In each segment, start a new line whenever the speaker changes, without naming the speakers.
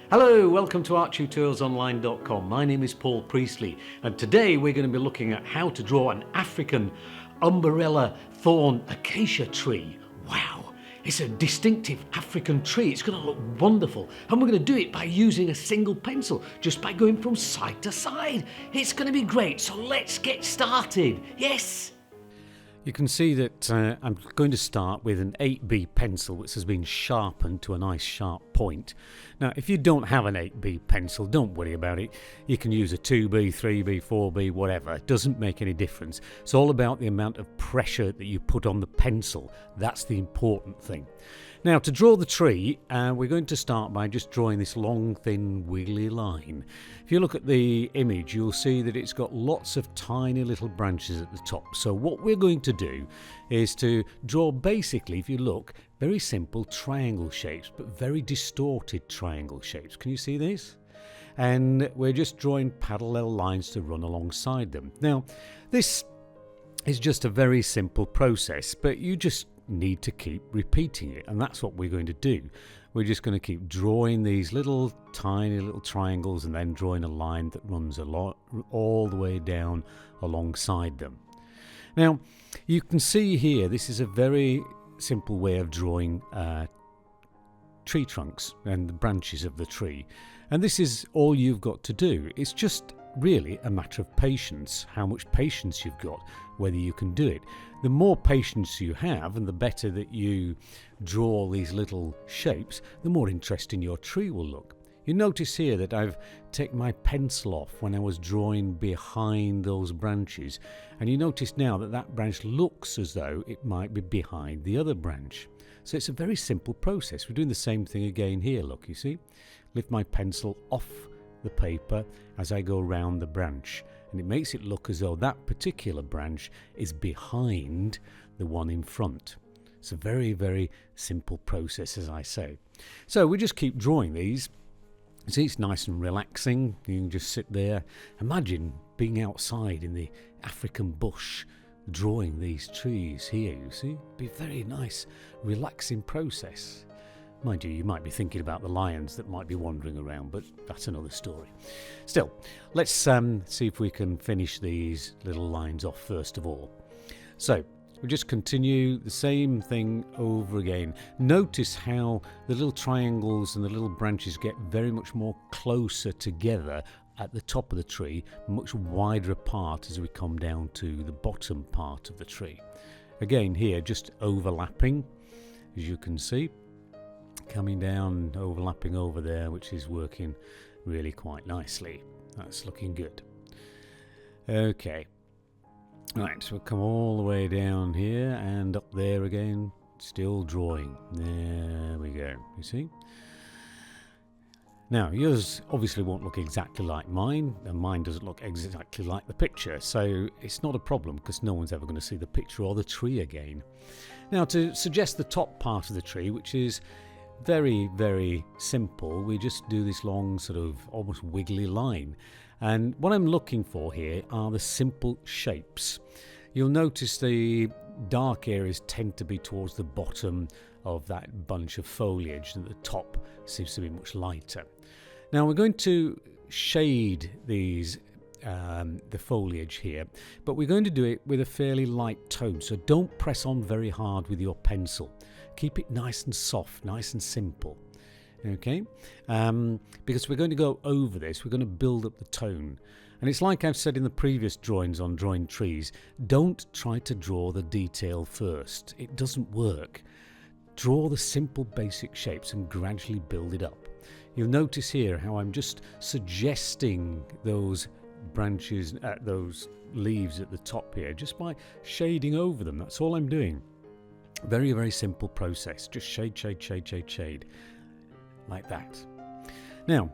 Hello, welcome to ArtTutorialsOnline.com. My name is Paul Priestley, and today we're going to be looking at how to draw an African umbrella thorn acacia tree. Wow, it's a distinctive African tree. It's going to look wonderful, and we're going to do it by using a single pencil, just by going from side to side. It's going to be great, so let's get started. Yes! You can see that I'm going to start with an 8B pencil which has been sharpened to a nice sharp point. Now if you don't have an 8B pencil, don't worry about it. You can use a 2B, 3B, 4B, whatever. It doesn't make any difference. It's all about the amount of pressure that you put on the pencil. That's the important thing. Now to draw the tree, we're going to start by just drawing this long, thin, wiggly line. If you look at the image, you'll see that it's got lots of tiny little branches at the top. So what we're going to do is to draw basically, if you look, very simple triangle shapes, but very distorted triangle shapes. Can you see this? And we're just drawing parallel lines to run alongside them. Now, this is just a very simple process, but you just need to keep repeating it, and that's what we're going to do. We're just going to keep drawing these little tiny little triangles and then drawing a line that runs all the way down alongside them. Now you can see here, this is a very simple way of drawing tree trunks and the branches of the tree, and this is all you've got to do. It's just really a matter of patience, how much patience you've got, whether you can do it. The more patience you have and the better that you draw these little shapes, the more interesting your tree will look. You notice here that I've taken my pencil off when I was drawing behind those branches, and you notice now that that branch looks as though it might be behind the other branch. So it's a very simple process. We're doing the same thing again here, look, you see? Lift my pencil off the paper as I go around the branch, and it makes it look as though that particular branch is behind the one in front. It's a very, very simple process, as I say. So we just keep drawing these. See, it's nice and relaxing. You can just sit there. Imagine being outside in the African bush drawing these trees here, you see. It'd be a very nice, relaxing process. Mind you, you might be thinking about the lions that might be wandering around, but that's another story. Still, let's see if we can finish these little lines off first of all. So, we'll just continue the same thing over again. Notice how the little triangles and the little branches get very much more closer together at the top of the tree, much wider apart as we come down to the bottom part of the tree. Again here, just overlapping, as you can see. Coming down, overlapping over there, which is working really quite nicely. That's looking good. Okay. Right, so we'll come all the way down here and up there again, still drawing. There we go, you see? Now, yours obviously won't look exactly like mine, and mine doesn't look exactly like the picture, so it's not a problem because no one's ever going to see the picture or the tree again. Now, to suggest the top part of the tree, which is very, very simple, we just do this long sort of almost wiggly line, and what I'm looking for here are the simple shapes. You'll notice the dark areas tend to be towards the bottom of that bunch of foliage, and the top seems to be much lighter. Now we're going to shade these the foliage here, but we're going to do it with a fairly light tone, so don't press on very hard with your pencil. Keep it nice and soft, nice and simple, okay? Because we're going to go over this, we're going to build up the tone. And it's like I've said in the previous drawings on drawing trees, don't try to draw the detail first. It doesn't work. Draw the simple basic shapes and gradually build it up. You'll notice here how I'm just suggesting those branches, those leaves at the top here, just by shading over them. That's all I'm doing. Very, very simple process. Just shade, shade, shade, shade, shade. Like that. Now,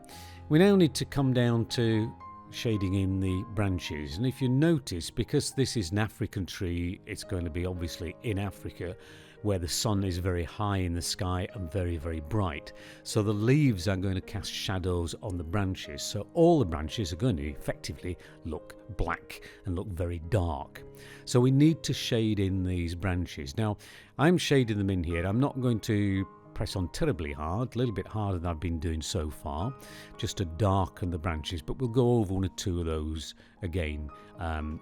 we now need to come down to shading in the branches. And if you notice, because this is an African tree, it's going to be obviously in Africa, where the sun is very high in the sky and very, very bright. So the leaves are going to cast shadows on the branches. So all the branches are going to effectively look black and look very dark. So we need to shade in these branches. Now, I'm shading them in here. I'm not going to press on terribly hard, a little bit harder than I've been doing so far, just to darken the branches, but we'll go over one or two of those again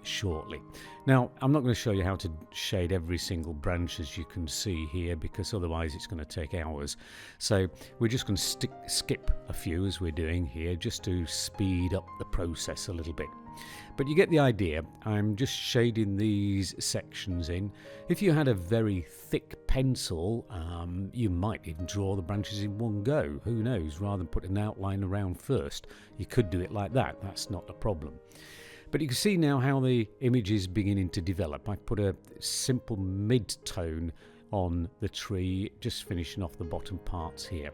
shortly. Now, I'm not going to show you how to shade every single branch, as you can see here, because otherwise it's going to take hours. So we're just going to skip a few as we're doing here, just to speed up the process a little bit. But you get the idea. I'm just shading these sections in. If you had a very thick pencil, you might even draw the branches in one go. Who knows? Rather than put an outline around first, you could do it like that. That's not a problem. But you can see now how the image is beginning to develop. I put a simple mid-tone on the tree, just finishing off the bottom parts here.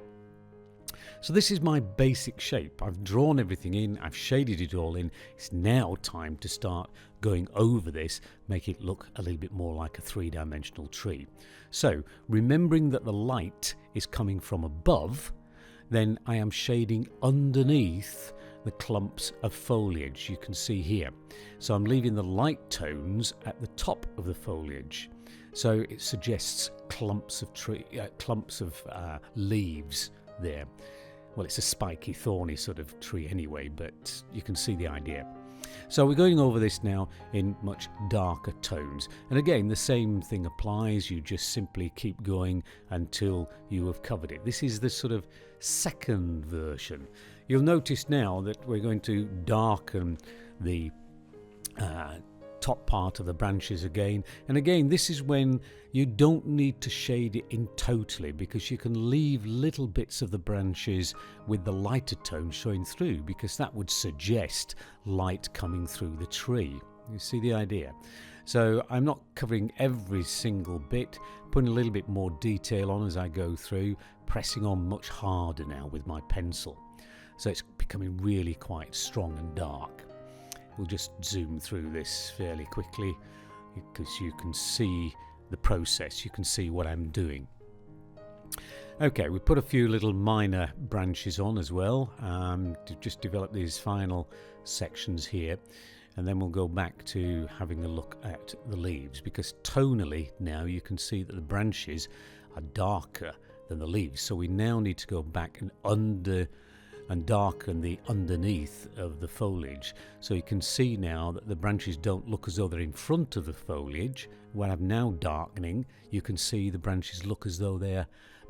So this is my basic shape. I've drawn everything in, I've shaded it all in. It's now time to start going over this, make it look a little bit more like a three-dimensional tree. So remembering that the light is coming from above, then I am shading underneath the clumps of foliage you can see here. So I'm leaving the light tones at the top of the foliage. So it suggests clumps of leaves there. Well, it's a spiky, thorny sort of tree anyway, but you can see the idea. So we're going over this now in much darker tones. And again, the same thing applies. You just simply keep going until you have covered it. This is the sort of second version. You'll notice now that we're going to darken the top part of the branches again. And again, this is when you don't need to shade it in totally, because you can leave little bits of the branches with the lighter tone showing through, because that would suggest light coming through the tree. You see the idea? So I'm not covering every single bit, putting a little bit more detail on as I go through, pressing on much harder now with my pencil. So it's becoming really quite strong and dark. We'll just zoom through this fairly quickly because you can see the process, you can see what I'm doing. Okay, we put a few little minor branches on as well to just develop these final sections here, and then we'll go back to having a look at the leaves, because tonally now you can see that the branches are darker than the leaves. So we now need to go back and darken the underneath of the foliage. So you can see now that the branches don't look as though they're in front of the foliage. When I'm now darkening, you can see the branches look as though they're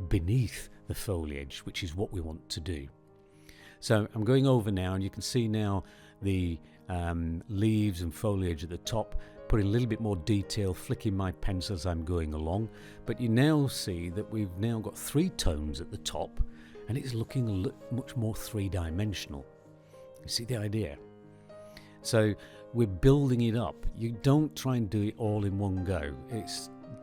beneath the foliage, which is what we want to do. So I'm going over now, and you can see now the leaves and foliage at the top, putting a little bit more detail, flicking my pencil as I'm going along. But you now see that we've now got three tones at the top, and it's looking much more three-dimensional. You see the idea? So we're building it up. You don't try and do it all in one go. It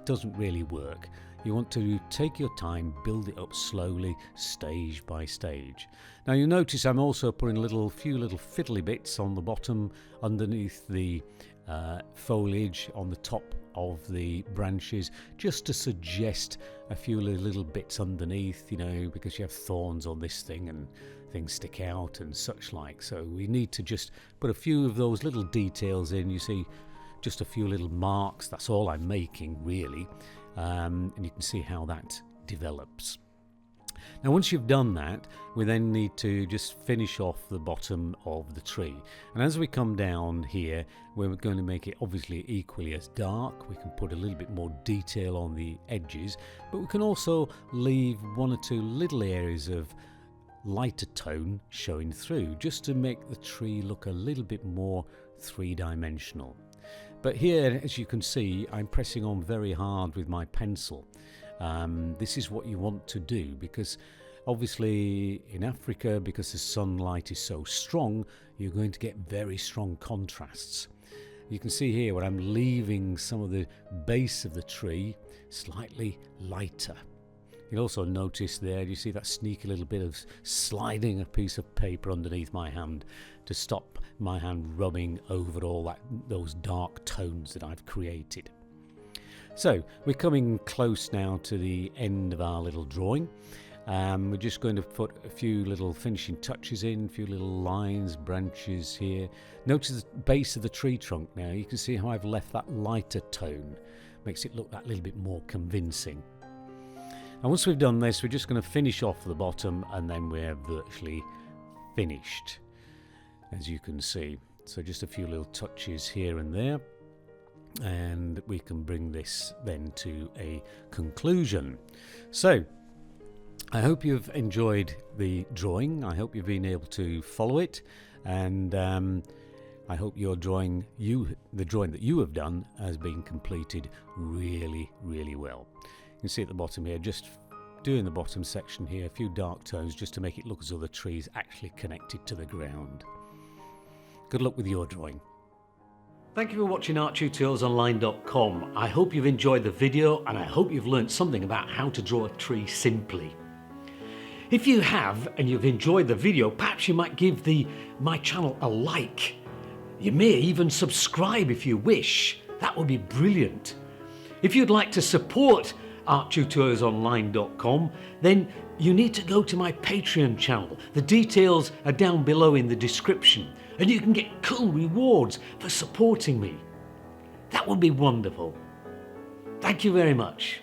doesn't really work. You want to take your time, build it up slowly, stage by stage. Now you'll notice I'm also putting a few little fiddly bits on the bottom, underneath the foliage, on the top of the branches, just to suggest a few little bits underneath, you know, because you have thorns on this thing and things stick out and such like. So we need to just put a few of those little details in. You see just a few little marks. That's all I'm making really, and you can see how that develops. Now once you've done that, we then need to just finish off the bottom of the tree. And as we come down here, we're going to make it obviously equally as dark. We can put a little bit more detail on the edges, but we can also leave one or two little areas of lighter tone showing through, just to make the tree look a little bit more three-dimensional. But here, as you can see, I'm pressing on very hard with my pencil. This is what you want to do, because obviously in Africa, because the sunlight is so strong, you're going to get very strong contrasts. You can see here where I'm leaving some of the base of the tree slightly lighter. You'll also notice there, you see that sneaky little bit of sliding a piece of paper underneath my hand to stop my hand rubbing over all those dark tones that I've created. So we're coming close now to the end of our little drawing. We're just going to put a few little finishing touches in, a few little lines, branches here. Notice the base of the tree trunk now. You can see how I've left that lighter tone. Makes it look that little bit more convincing. And once we've done this, we're just going to finish off the bottom, and then we're virtually finished, as you can see. So just a few little touches here and there, and we can bring this then to a conclusion. So I hope you've enjoyed the drawing. I hope you've been able to follow it, and I hope your drawing, the drawing that you have done, has been completed really, really well. You can see at the bottom here, just doing the bottom section here, a few dark tones just to make it look as though the tree is actually connected to the ground. Good luck with your drawing. Thank you for watching arttutorialsonline.com. I hope you've enjoyed the video, and I hope you've learned something about how to draw a tree simply. If you have, and you've enjoyed the video, perhaps you might give my channel a like. You may even subscribe if you wish. That would be brilliant. If you'd like to support arttutorialsonline.com, then you need to go to my Patreon channel. The details are down below in the description, and you can get cool rewards for supporting me. That would be wonderful. Thank you very much.